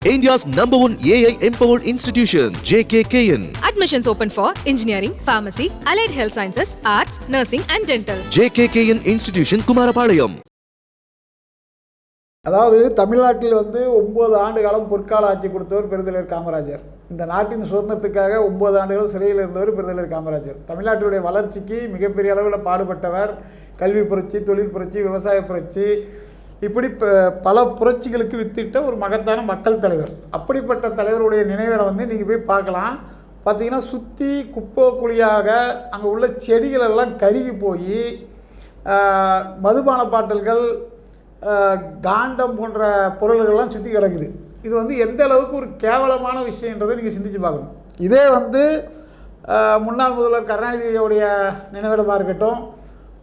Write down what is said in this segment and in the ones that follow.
India's #1 AI empowered institution, JKKN. Admissions open for engineering, pharmacy, allied health sciences, arts, nursing and dental. JKKN Institution, Kumarapalayam. அதாவது தமிழ்நாட்டில் 9 ஆண்டு காலம் பொற்கால ஆட்சி கொடுத்தவர் பெருந்தலைவர் காமராஜர். இந்த நாட்டின் சுதந்திரத்துக்காக 9 ஆண்டுகள் சிறையில் இருந்தவர் பெருந்தலைவர் காமராஜர். தமிழ்நாட்டுடைய வளர்ச்சிக்கு மிகப்பெரிய அளவில் பாடுபட்டவர். கல்வி புரட்சி, தொழில் புரட்சி, விவசாய புரட்சி, இப்படி பல புரட்சிகளுக்கு வித்திட்ட ஒரு மகத்தான மக்கள் தலைவர். அப்படிப்பட்ட தலைவருடைய நினைவிடம் நீங்கள் போய் பார்க்கலாம். பார்த்திங்கன்னா சுற்றி குப்பை குழியாக அங்கே உள்ள செடிகளெல்லாம் கருகி போய் மதுபான பாட்டில்கள், காண்டம் போன்ற பொருள்கள்லாம் சுற்றி கிடக்குது. இது எந்த அளவுக்கு ஒரு கேவலமான விஷயன்றதை நீங்கள் சிந்திச்சு பார்க்கணும். இதே முன்னாள் முதல்வர் கருணாநிதியோடைய நினைவிடமாக இருக்கட்டும்,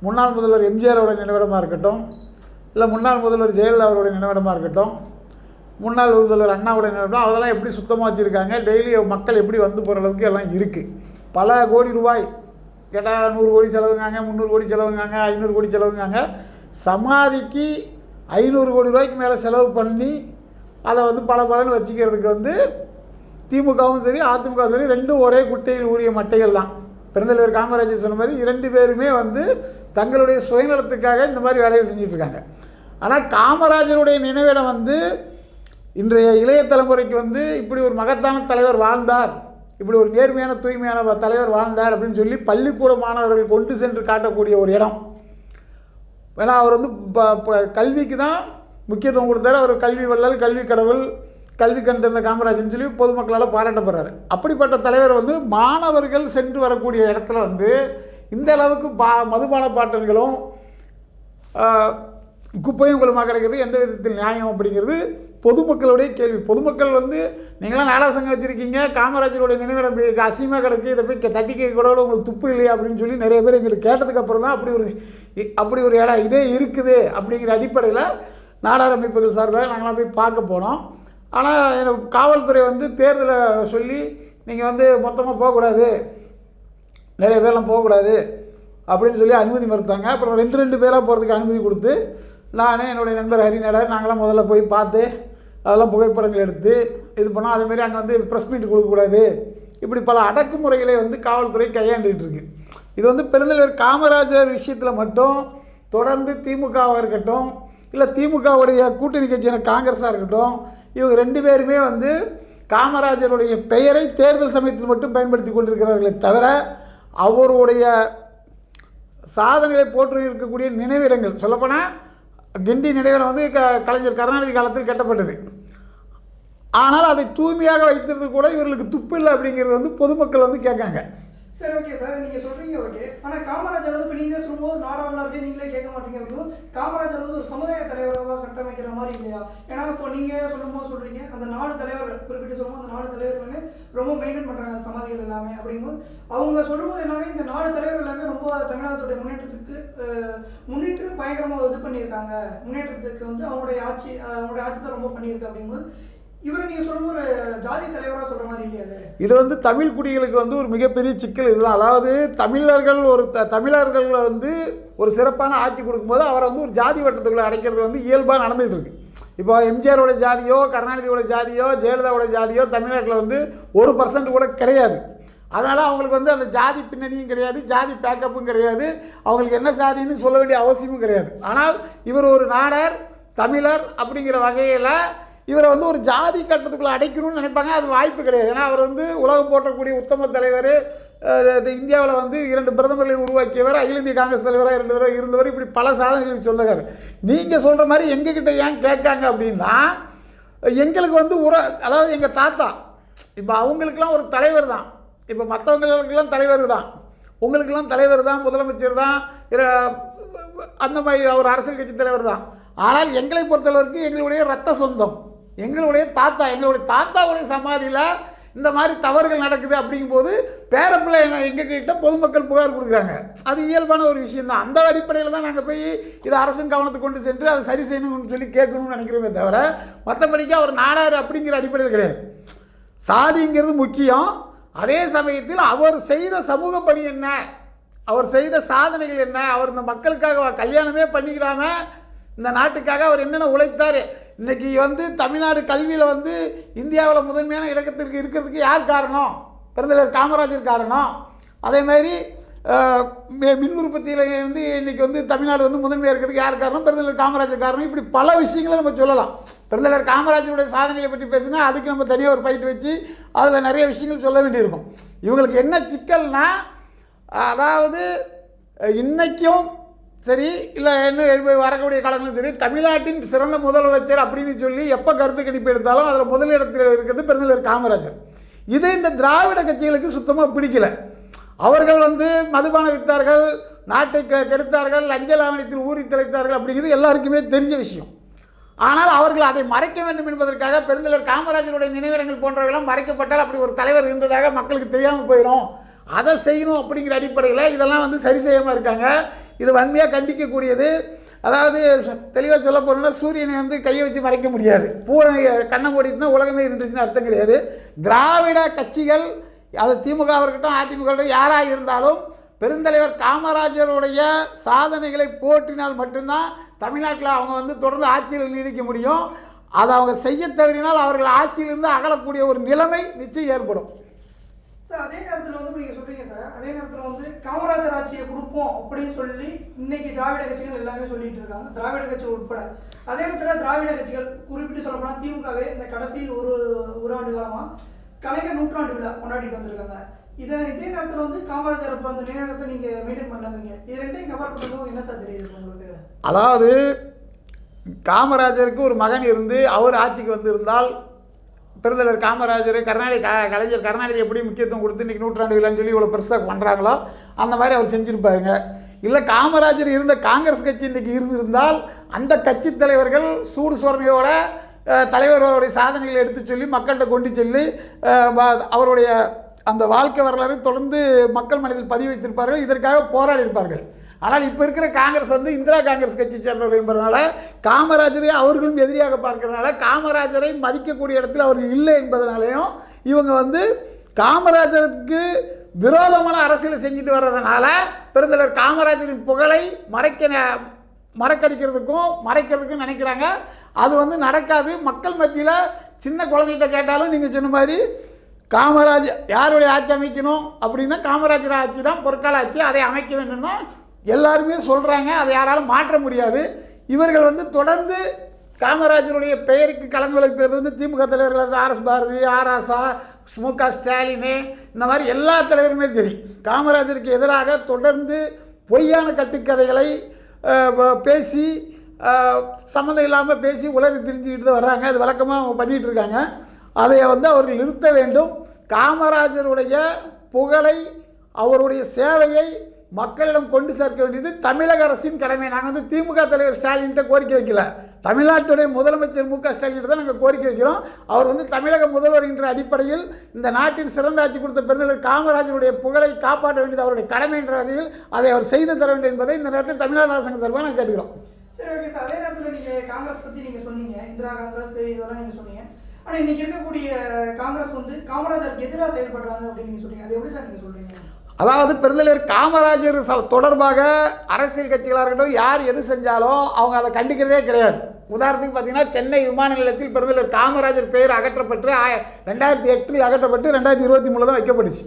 முன்னாள் முதல்வர் எம்ஜிஆரோட நினைவிடமாக இருக்கட்டும், இல்லை முன்னாள் முதல்வர் ஜெயலலிதா அவருடைய நினைவிடமாக இருக்கட்டும், முன்னாள் முதல்வர் அண்ணாவுடைய நினைவிடம், அதெல்லாம் எப்படி சுத்தமாக வச்சுருக்காங்க, டெய்லி மக்கள் எப்படி போகிற அளவுக்கு எல்லாம் இருக்குது. பல கோடி ரூபாய் கேட்டால் 100 கோடி செலவுங்காங்க, 300 கோடி செலவுங்காங்க, 500 கோடி செலவுங்காங்க. சமாதிக்கு 500 கோடி ரூபாய்க்கு மேலே செலவு பண்ணி அதை பல பலன்னு வச்சுக்கிறதுக்கு திமுகவும் சரி அதிமுகவும் சரி ரெண்டும் ஒரே குட்டையில் ஊறிய மட்டைகள் தான். பெருந்தலைவர் காமராஜர் சொன்ன மாதிரி 2 பேருமே தங்களுடைய சுயநலத்துக்காக இந்த மாதிரி வேலைகள் செஞ்சிட்ருக்காங்க. ஆனால் காமராஜருடைய நினைவிடம் இன்றைய இளைய தலைமுறைக்கு இப்படி ஒரு மகத்தான தலைவர் வாழ்ந்தார், இப்படி ஒரு நேர்மையான தூய்மையான தலைவர் வாழ்ந்தார் அப்படின்னு சொல்லி பள்ளிக்கூட மாணவர்கள் கொண்டு சென்று காட்டக்கூடிய ஒரு இடம். ஏன்னா அவர் கல்விக்கு தான் முக்கியத்துவம் கொடுத்தாரு. அவர் கல்வி வள்ளல், கல்வி கடவுள், கல்வி கண் திறந்த காமராஜர்னு சொல்லி பொதுமக்களால் பாராட்டப்படுறாரு. அப்படிப்பட்ட தலைவர் மாணவர்கள் சென்று வரக்கூடிய இடத்துல இந்த அளவுக்கு மதுபான பாட்டல்களும் குப்பையும் குளமாக கிடைக்கிறது எந்த விதத்தில் நியாயம் அப்படிங்கிறது பொதுமக்களுடைய கேள்வி. பொதுமக்கள் நீங்களாம் நாடக சங்கம் வச்சுருக்கீங்க, காமராஜருடைய நினைவிடம் இப்படி அசிங்கமாக கிடக்கு, இதை போய் தட்டி கேட்க கூட உங்களுக்கு துப்பு இல்லையா அப்படின்னு சொல்லி நிறைய பேர் எங்களுக்கு கேட்டதுக்கப்புறம் தான் அப்படி ஒரு இடம் இதே இருக்குது அப்படிங்கிற அடிப்படையில் நாடார் அமைப்புகள் சார்பாக நாங்களாம் போய் பார்க்க போனோம். ஆனால் காவல்துறை தேர்தலை சொல்லி நீங்கள் மொத்தமாக போகக்கூடாது, நிறைய பேர்லாம் போகக்கூடாது அப்படின்னு சொல்லி அனுமதி மறுத்தாங்க. அப்புறம் 2 பேராக போகிறதுக்கு அனுமதி கொடுத்து நான் என்னுடைய நண்பர் ஹரிநாடர் நாங்களாம் முதல்ல போய் பார்த்து அதெல்லாம் புகைப்படங்கள் எடுத்து இது பண்ணோம். அதேமாரி அங்கே ப்ரெஸ் மீட் கொடுக்கக்கூடாது, இப்படி பல அடக்குமுறைகளை காவல்துறை கையாண்டுகிட்டு இருக்கு. இது பெருந்தலைவர் காமராஜர் விஷயத்தில் மட்டும் தொடர்ந்து திமுகவாக இருக்கட்டும், இல்லை திமுகவுடைய கூட்டணி கட்சியான காங்கிரஸாக இருக்கட்டும், இவங்க 2 பேருமே காமராஜருடைய பெயரை தேர்தல் சமயத்தில் மட்டும் பயன்படுத்தி கொண்டிருக்கிறார்களே தவிர அவருடைய சாதனைகளை போற்றி இருக்கக்கூடிய நினைவிடங்கள், சொல்லப்போனால் கிண்டி நினைவிடம் கலைஞர் கருணாநிதி காலத்தில் கட்டப்பட்டது. ஆனால் அதை தூய்மையாக வைத்திருந்தது கூட இவர்களுக்கு துப்பு இல்லை அப்படிங்கிறது பொதுமக்கள் கேட்காங்க. சரி, ஓகே சார், நீங்கள் சொல்கிறீங்க ஓகே. ஆனால் காமராஜர் இப்போ நீங்கள் சொல்லும்போது நாடாளுமன்ற இருக்கே நீங்களே கேட்க மாட்டீங்க அப்படின்னு காமராஜர் ஒரு சமுதாய தலைவராக கட்டமைக்கிற மாதிரி இல்லையா? ஏன்னா இப்போ நீங்கள் சொல்லும்போது சொல்கிறீங்க அந்த 4 தலைவர் குறிப்பிட்டு சொல்லும்போது அந்த 4 தலைவர் ரொம்ப மெயின்டைன் பண்ணுறாங்க சமாதிகள் எல்லாமே. அப்படிங்கும்போது அவங்க சொல்லும்போது எல்லாமே இந்த 4 தலைவர் எல்லாமே ரொம்ப தமிழ்நாட்டுடைய முன்னேற்று பயங்கரமாக இது பண்ணியிருக்காங்க. முன்னேற்றத்துக்கு அவங்களுடைய ஆட்சி தான் ரொம்ப பண்ணியிருக்கு. அப்படிங்கும்போது இவரை நீங்கள் சொல்லும் ஒரு ஜாதி தலைவராக சொல்கிற மாதிரி இல்லையா? இது தமிழ் குடிகளுக்கு ஒரு மிகப்பெரிய சிக்கல் இதுதான். அதாவது தமிழர்கள் ஒரு சிறப்பான ஆட்சி கொடுக்கும்போது அவரை ஒரு ஜாதி வட்டத்துக்குள்ளே அடைக்கிறது இயல்பாக நடந்துகிட்டு இருக்கு. இப்போ எம்ஜிஆரோட ஜாதியோ, கருணாநிதியோட ஜாதியோ, ஜெயலலிதாவோட ஜாதியோ தமிழ்நாட்டில் 1% கூட கிடையாது. அதனால் அவங்களுக்கு அந்த ஜாதி பின்னணியும் கிடையாது, ஜாதி பேக்கப்பும் கிடையாது, அவங்களுக்கு என்ன ஜாதின்னு சொல்ல வேண்டிய அவசியமும் கிடையாது. ஆனால் இவர் ஒரு நாடர், தமிழர் அப்படிங்கிற வகையில் இவரை ஒரு ஜாதி கட்டத்துக்குள்ளே அடைக்கணும்னு நினைப்பாங்க. அது வாய்ப்பு கிடையாது. ஏன்னா அவர் உலகம் போற்றக்கூடிய உத்தம தலைவர், இந்தியாவில் 2 பிரதமர்களை உருவாக்கியவர், அகில இந்திய காங்கிரஸ் தலைவராக 2 தடவை இருந்தவர், இப்படி பல சாதனைகளுக்கு சொந்தக்கார். நீங்கள் சொல்கிற மாதிரி எங்ககிட்ட ஏன் கேட்காங்க அப்படின்னா, எங்களுக்கு அதாவது எங்கள் தாத்தா இப்போ அவங்களுக்கெல்லாம் ஒரு தலைவர் தான், இப்போ மற்றவங்களுக்கெல்லாம் தலைவர் தான், உங்களுக்கெல்லாம் தலைவர் தான், முதலமைச்சர் தான், அந்த மாதிரி அவர் அரசியல் கட்சி தலைவர் தான். ஆனால் எங்களை பொறுத்தளவுக்கு எங்களுடைய ரத்த சொந்தம், எங்களுடைய தாத்தாவுடைய சமாதியில் இந்த மாதிரி தவறுகள் நடக்குது. அப்படிங்கும்போது பேரப்பிள்ளை எங்ககிட்ட பொதுமக்கள் புகார் கொடுக்குறாங்க. அது இயல்பான ஒரு விஷயந்தான். அந்த அடிப்படையில் தான் நாங்கள் போய் இதை அரசின் கவனத்துக்கு கொண்டு சென்று அதை சரி செய்யணும்னு சொல்லி கேட்கணும்னு நினைக்கிறோமே தவிர மற்றபடிக்கு அவர் நாடார் அப்படிங்கிற அடிப்படையில் கிடையாது. சாதிங்கிறது முக்கியம். அதே சமயத்தில் அவர் செய்த சமூக பணி என்ன, அவர் செய்த சாதனைகள் என்ன, அவர் இந்த மக்களுக்காக கல்யாணமே பண்ணிக்கிடாமல் இந்த நாட்டுக்காக அவர் என்னென்ன உழைத்தார். இன்றைக்கி வந்து தமிழ்நாடு கல்வியில் வந்து இந்தியாவில் முதன்மையான இடத்திற்கு இருக்கிறதுக்கு யார் காரணம்? பெருந்தலைவர் காமராஜர் காரணம். அதேமாதிரி மின் உற்பத்தியில் வந்து இன்றைக்கி வந்து தமிழ்நாடு வந்து முதன்மையாக இருக்கிறதுக்கு யார் காரணம்? பெருந்தலைவர் காமராஜர் காரணம். இப்படி பல விஷயங்களை நம்ம சொல்லலாம். பெருந்தலைவர் காமராஜருடைய சாதனைகளை பற்றி பேசினா அதுக்கு நம்ம தனியாக ஒரு ஃபைட் வச்சு அதில் நிறைய விஷயங்கள் சொல்ல வேண்டியிருக்கும். இவங்களுக்கு என்ன சிக்கல்னா, அதாவது இன்றைக்கும் சரி இல்லை இன்னும் வரக்கூடிய காலங்களும் சரி, தமிழ்நாட்டின் சிறந்த முதலமைச்சர் அப்படின்னு சொல்லி எப்போ கருத்து கணிப்பு எடுத்தாலும் அதில் முதலிடத்தில் இருக்கிறது பெருந்தலைவர் காமராஜர். இது இந்த திராவிட கட்சிகளுக்கு சுத்தமாக பிடிக்கல. அவர்கள் வந்து மதுபான வித்தார்கள், நாட்டை கெடுத்தார்கள், லஞ்ச லாவணியத்தில் ஊறி திளைத்தார்கள் அப்படிங்கிறது எல்லாருக்குமே தெரிஞ்ச விஷயம். ஆனால் அவர்கள் அதை மறைக்க வேண்டும் என்பதற்காக பெருந்தலைவர் காமராஜருடைய நினைவிடங்கள் போன்றவையெல்லாம் மறைக்கப்பட்டால் அப்படி ஒரு தலைவர் இருந்ததாக மக்களுக்கு தெரியாமல் போயிடும், அதை செய்யணும் அப்படிங்கிற அடிப்படையில் இதெல்லாம் வந்து சரி செய்யாமல் இருக்காங்க. இது வன்மையாக கண்டிக்கக்கூடியது. அதாவது தெளிவாக சொல்ல போனோம்னா, சூரியனை வந்து கையை வச்சு மறைக்க முடியாது, பூனை கண்ணை மூடிட்டுனா உலகமே இருந்துச்சுன்னு அர்த்தம் கிடையாது. திராவிட கட்சிகள், அது திமுகவாக இருக்கட்டும் அதிமுக யாராக இருந்தாலும் பெருந்தலைவர் காமராஜருடைய சாதனைகளை போற்றினால் மட்டும்தான் தமிழ்நாட்டில் அவங்க வந்து தொடர்ந்து ஆட்சியில் நீடிக்க முடியும். அதை அவங்க செய்ய தவறினால் அவர்கள் ஆட்சியிலிருந்து அகலக்கூடிய ஒரு நிலைமை நிச்சயம் ஏற்படும். சார் அதே நேரத்தில் வந்து நீங்கள் சொல்கிறீங்க சார், அதே நேரத்தில் வந்து காமராஜர் ஆட்சியை கொடுப்போம் அப்படின்னு சொல்லி இன்னைக்கு திராவிட கட்சிகள் எல்லாமே சொல்லிட்டு இருக்காங்க, திராவிட கட்சி உட்பட. அதே நேரத்தில் திராவிட கட்சிகள் குறிப்பிட்டு சொல்லப்போனால் திமுகவே இந்த கடைசி ஒரு ஆண்டு காலமாக கலைஞர் நூற்றாண்டு விழா கொண்டாடிட்டு வந்திருக்காங்க. இதே நேரத்தில் வந்து காமராஜர் அப்போ அந்த நினைவகத்தை நீங்கள் மெயின்டைன் பண்ணாமீங்க. இது ரெண்டையும் கவர் பண்ணும்போது என்ன சார் தெரியுது உங்களுக்கு? அதாவது காமராஜருக்கு ஒரு மகன் இருந்து அவர் ஆட்சிக்கு வந்திருந்தால் பெருந்தலைவர் காமராஜர் கலைஞர் கருணாநிதி எப்படி முக்கியத்துவம் கொடுத்து இன்றைக்கி நூற்றாண்டு விழான்னு சொல்லி இவ்வளோ பெருசாக பண்ணுறாங்களோ அந்த மாதிரி அவர் செஞ்சுருப்பாருங்க. இல்லை காமராஜர் இருந்த காங்கிரஸ் கட்சி இன்றைக்கி இருந்திருந்தால் அந்த கட்சி தலைவர்கள் சூடு சோரணையோட தலைவர்களுடைய சாதனைகளை எடுத்து சொல்லி மக்கள்கிட்ட கொண்டு சொல்லி அவருடைய அந்த வாழ்க்கை வரலாறு தொடர்ந்து மக்கள் மனதில் பதிவு வைத்திருப்பார்கள், இதற்காக போராடி இருப்பார்கள். ஆனால் இப்போ இருக்கிற காங்கிரஸ் வந்து இந்திரா காங்கிரஸ் கட்சி சேர்ந்தவர்கள் என்பதனால காமராஜரை அவர்களும் எதிரியாக பார்க்கறதுனால காமராஜரை மதிக்கக்கூடிய இடத்தில் அவர்கள் இல்லை என்பதனாலையும் இவங்க வந்து காமராஜருக்கு விரோதமான அரசியலை செஞ்சுட்டு வர்றதுனால பெருந்தலைவர் காமராஜரின் புகழை மறைக்கிறதுக்கும் நினைக்கிறாங்க. அது வந்து நடக்காது. மக்கள் மத்தியில் சின்ன குழந்தைகிட்ட கேட்டாலும் நீங்கள் சொன்ன மாதிரி காமராஜர் யாருடைய ஆட்சி அமைக்கணும் அப்படின்னா காமராஜர் ஆட்சி தான் பொற்கால ஆட்சி, அதை அமைக்க வேண்டும்னா எல்லாருமே சொல்கிறாங்க. அதை யாராலும் மாற்ற முடியாது. இவர்கள் வந்து தொடர்ந்து காமராஜருடைய பெயருக்கு களங்கு விளைப்பது வந்து திமுக தலைவர்கள் ஆர்எஸ் பாரதி, ஆராசா, மு.க. ஸ்டாலின், இந்த மாதிரி எல்லா தலைவருமே சரி காமராஜருக்கு எதிராக தொடர்ந்து பொய்யான கட்டுக்கதைகளை பேசி சம்மந்தம் இல்லாமல் பேசி உலகை தெரிஞ்சுக்கிட்டு தான் வர்றாங்க. அது வழக்கமாக பண்ணிகிட்டு இருக்காங்க. அதை வந்து அவர்கள் நிறுத்த வேண்டும். காமராஜருடைய புகழை, அவருடைய சேவையை மக்களிடம் கொண்டு சேர்க்க வேண்டியது தமிழக அரசின் கடமை. நாங்கள் வந்து திமுக தலைவர் ஸ்டாலின்கிட்ட கோரிக்கை வைக்கல, தமிழ்நாட்டுடைய முதலமைச்சர் மு.க. ஸ்டாலின்கிட்ட தான் நாங்கள் கோரிக்கை வைக்கிறோம். அவர் வந்து தமிழக முதல்வர் என்ற அடிப்படையில் இந்த நாட்டின் சிறந்த ஆட்சி கொடுத்த பெருந்தலைவர் காமராஜருடைய புகழை காப்பாற்ற வேண்டியது அவருடைய கடமை என்ற வகையில் அதை அவர் செய்து தர வேண்டும் என்பதை இந்த நேரத்தில் தமிழ்நாடு அரசாங்க சார்பாக நாங்கள் கேட்டுக்கிறோம். சரி, ஓகே சார். அதே நேரத்தில் நீங்கள் காங்கிரஸ் பற்றி நீங்கள் சொன்னீங்க, இந்திரா காங்கிரஸ் இதெல்லாம் நீங்கள் சொன்னீங்க. ஆனால் இன்றைக்கி இருக்கக்கூடிய காங்கிரஸ் வந்து காமராஜருக்கு எதிராக செயல்படுறாங்க அப்படின்னு நீங்கள் சொல்கிறீங்க. அது எப்படி சார் நீங்கள் சொல்கிறீங்க? அதாவது பெருந்தலைவர் காமராஜர் தொடர்பாக அரசியல் கட்சிகளாக இருக்கட்டும் யார் எது செஞ்சாலும் அவங்க அதை கண்டிக்கிறதே கிடையாது. உதாரணத்துக்கு பார்த்தீங்கன்னா சென்னை விமான நிலையத்தில் பெருந்தலைவர் காமராஜர் பெயர் அகற்றப்பட்டு 2008 அகற்றப்பட்டு 2023 தான் வைக்கப்பட்டுச்சு.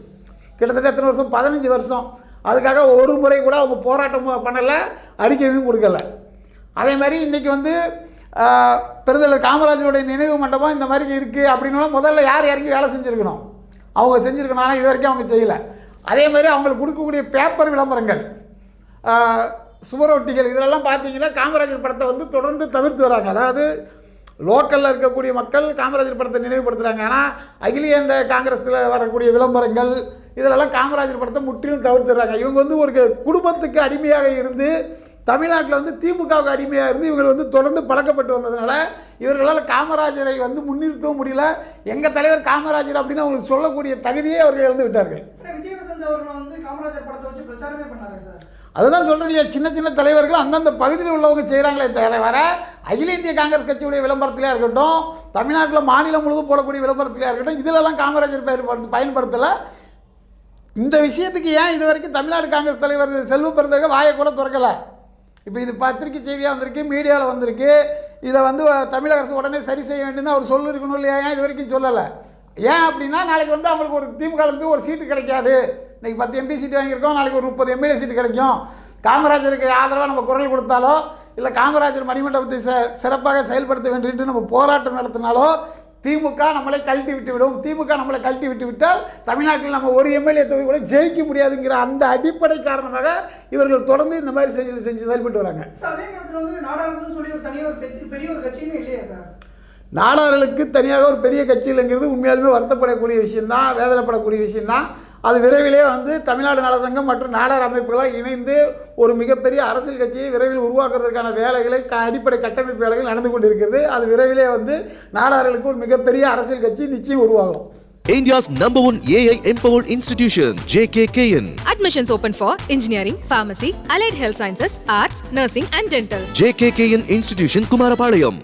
கிட்டத்தட்ட எத்தனை வருஷம்? 15 வருஷம். அதுக்காக ஒரு முறை கூட அவங்க போராட்டம் பண்ணலை, அறிக்கையும் கொடுக்கல. அதே மாதிரி இன்றைக்கி வந்து பெருந்தலைவர் காமராஜருடைய நினைவு மண்டபம் இந்த மாதிரி இருக்குது அப்படின்னா முதல்ல யார் இறங்கி வேலை செஞ்சுருக்கணும்? அவங்க செஞ்சுருக்கணும். ஆனால் இது வரைக்கும் அவங்க செய்யலை. அதே மாதிரி அவங்களுக்கு கொடுக்கக்கூடிய பேப்பர் விளம்பரங்கள், சுவரொட்டிகள், இதிலெல்லாம் பார்த்தீங்கன்னா காமராஜர் படத்தை வந்து தொடர்ந்து தவிர்த்து வராங்க. அதாவது லோக்கலில் இருக்கக்கூடிய மக்கள் காமராஜர் படத்தை நினைவுபடுத்துகிறாங்க. ஆனால் அகில இந்த காங்கிரஸில் வரக்கூடிய விளம்பரங்கள் இதிலெல்லாம் காமராஜர் படத்தை முற்றிலும் தவிர்த்துறாங்க. இவங்க வந்து ஒரு குடும்பத்துக்கு அடிமையாக இருந்து தமிழ்நாட்டில் வந்து திமுகவுக்கு அடிமையாக இருந்து இவங்க வந்து தொடர்ந்து பழக்கப்பட்டு வந்ததுனால இவர்களால் காமராஜரை வந்து முன்னிறுத்தவும் முடியல. எங்கள் தலைவர் காமராஜர் அப்படின்னு அவங்களுக்கு சொல்லக்கூடிய தகுதியை அவர்கள் இழந்து விட்டார்கள். விஜயவசந்த் அவர்கள் வந்து காமராஜர் படத்தை வச்சு பிரச்சாரமே பண்ணாங்க சார். அதுதான் சொல்கிறேன் இல்லையா, சின்ன சின்ன தலைவர்கள் அந்தந்த பகுதியில் உள்ளவங்க செய்கிறாங்களே தவிர அகில இந்திய காங்கிரஸ் கட்சியுடைய விளம்பரத்திலே இருக்கட்டும், தமிழ்நாட்டில் மாநிலம் முழுவதும் போடக்கூடிய விளம்பரத்திலே இருக்கட்டும், இதிலெல்லாம் காமராஜர் பயன்படுத்தலை. இந்த விஷயத்துக்கு ஏன் இது வரைக்கும் தமிழ்நாடு காங்கிரஸ் தலைவர் செல்வ பெருந்தகை வாயை கூட திறக்கலை? இப்போ இது பத்திரிக்கை செய்தியாக வந்திருக்கு, மீடியாவில் வந்திருக்கு. இதை வந்து தமிழக அரசு உடனே சரி செய்ய வேண்டும்னு அவர் சொல்லியிருக்கணும் இல்லையா? ஏன் இது வரைக்கும் சொல்லலை? ஏன் அப்படின்னா நாளைக்கு வந்து அவங்களுக்கு ஒரு திமுகவுக்கு ஒரு சீட்டு கிடைக்காது. இன்றைக்கி 10 MP சீட்டு வாங்கியிருக்கோம், நாளைக்கு ஒரு 30 MLA சீட்டு கிடைக்கும். காமராஜருக்கு ஆதரவாக நம்ம குரல் கொடுத்தாலோ இல்லை காமராஜர் மணிமண்டபத்தை சிறப்பாக செயல்படுத்த வேண்டும் என்று நம்ம போராட்டம் நடத்தினாலோ திமுக நம்மளை கழட்டி விட்டு விடும். திமுக நம்மளை கழட்டி விட்டு விட்டால் தமிழ்நாட்டில் நம்ம ஒரு MLA தொகுதி கூட ஜெயிக்க முடியாதுங்கிற அந்த அடிப்படை காரணமாக இவர்கள் தொடர்ந்து இந்த மாதிரி செஞ்சு செயல்பட்டு வராங்க. அதே நேரத்தில் வந்து நாடாளுமன்றம் சொல்லி ஒரு தனியாக ஒரு பெரிய ஒரு கட்சியுமே இல்லையா சார்? நாடார்களுக்கு தனியாக ஒரு பெரிய கட்சி இல்லைங்கிறது உண்மையாலுமே வருத்தப்படக்கூடிய விஷயந்தான், வேதனைப்படக்கூடிய விஷயந்தான். அது விரைவிலே வந்து தமிழ்நாடு நலசங்கம் மற்றும் நாடார் அமைப்புகளாக இணைந்து ஒரு மிகப்பெரிய அரசியல் கட்சியை விரைவில் உருவாக்குவதற்கான வேலைகளை அடிப்படை கட்டமைப்பு வேலைகள் நடந்து கொண்டிருக்கிறது. அது விரைவிலே வந்து நாடார்களுக்கு ஒரு மிகப்பெரிய அரசியல் கட்சி நிச்சயம் உருவாகும். India's #1 AI empowered institution, JKKN. Admissions open for engineering, pharmacy, allied health sciences, arts, nursing and dental. JKKN Institution, Kumarapalayam.